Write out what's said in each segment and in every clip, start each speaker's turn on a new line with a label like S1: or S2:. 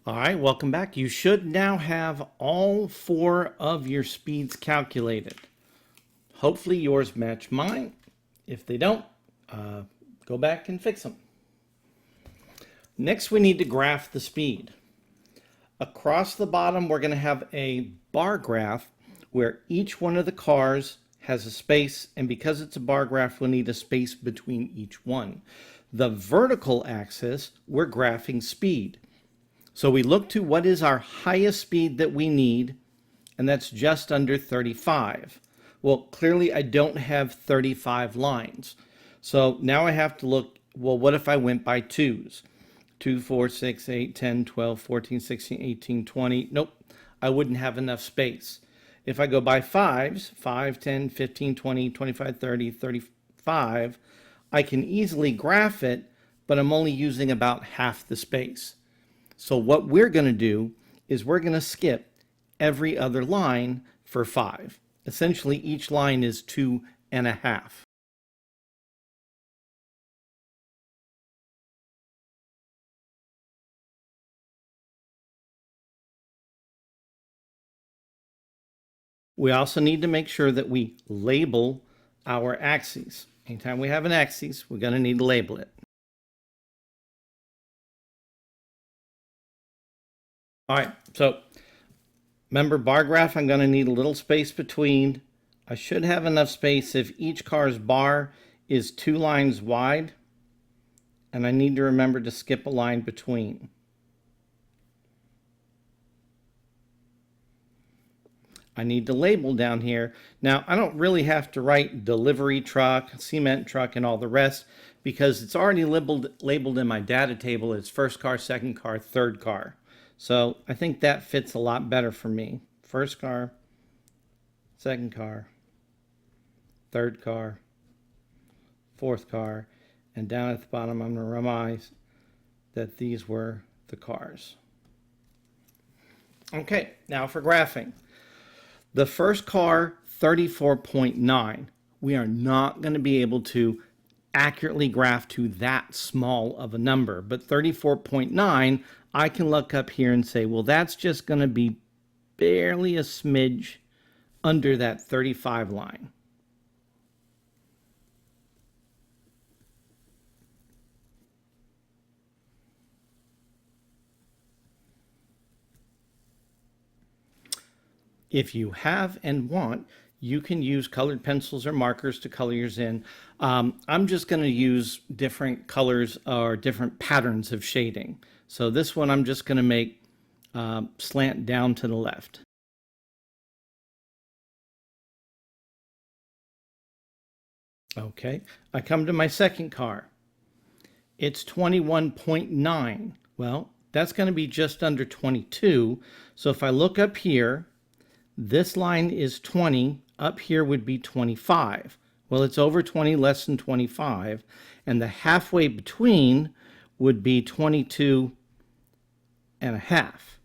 S1: All right, welcome back. You should now have all 4 of your speeds calculated. Hopefully yours match mine. If they don't, go back and fix them. Next, we need to graph the speed. Across the bottom, we're going to have a bar graph where each one of the cars has a space, and because it's a bar graph, we'll need a space between each one. The vertical axis, we're graphing speed. So we look to what is our highest speed that we need, and that's just under 35. Well, clearly I don't have 35 lines. So now I have to look, well, what if I went by twos? 2, 4, 6, 8, 10, 12, 14, 16, 18, 20. Nope, I wouldn't have enough space. If I go by fives, 5, 10, 15, 20, 25, 30, 35, I can easily graph it, but I'm only using about half the space. So what we're going to do is we're going to skip every other line for 5. Essentially, each line is 2.5. We also need to make sure that we label our axes. Anytime we have an axis, we're going to need to label it. All right, so remember bar graph, I'm going to need a little space between. I should have enough space if each car's bar is 2 lines wide, and I need to remember to skip a line between. I need to label down here. Now, I don't really have to write delivery truck, cement truck, and all the rest because it's already labeled in my data table as first car, second car, third car. So I think that fits a lot better for me. First car, second car, third car, fourth car, and down at the bottom I'm going to remind that these were the cars. Okay, now for graphing. The first car, 34.9. We are not going to be able to accurately graph to that small of a number, but 34.9, I can look up here and say, well, that's just going to be barely a smidge under that 35 line. If you have and want, you can use colored pencils or markers to color yours in. I'm just going to use different colors or different patterns of shading. So this one I'm just going to make slant down to the left. Okay, I come to my second car. It's 21.9. Well, that's going to be just under 22. So if I look up here, this line is 20, up here would be 25. Well, it's over 20, less than 25, and the halfway between would be 22 and a half.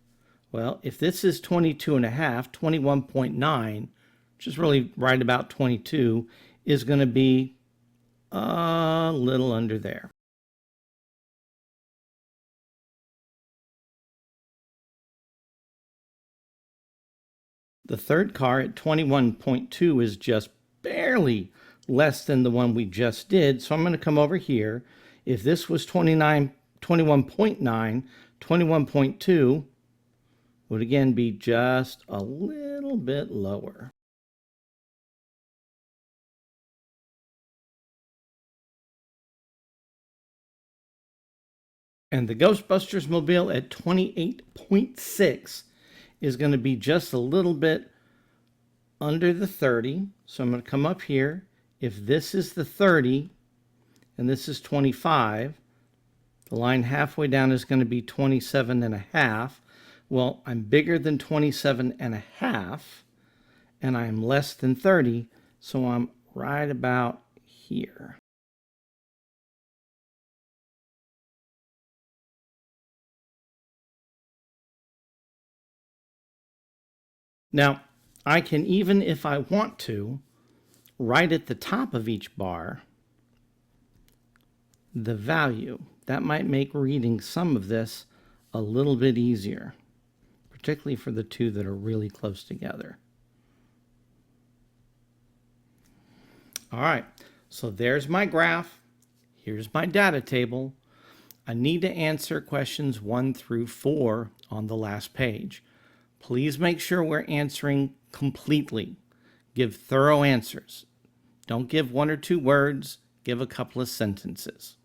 S1: Well, if this is 22 and a half, 21.9, which is really right about 22, is going to be a little under there. The third car at 21.2 is just barely less than the one we just did. So I'm going to come over here. If this was 21.9, 21.2 would again be just a little bit lower. And the Ghostbusters mobile at 28.6 is going to be just a little bit under the 30. So I'm going to come up here. If this is the 30 and this is 25, the line halfway down is going to be 27 and a half. Well, I'm bigger than 27 and a half and I'm less than 30, so I'm right about here. Now, I can, even if I want to, right at the top of each bar, the value. That might make reading some of this a little bit easier, particularly for the two that are really close together. All right, so there's my graph. Here's my data table. I need to answer questions 1 through 4 on the last page. Please make sure we're answering completely. Give thorough answers. Don't give 1 or 2 words. Give a couple of sentences.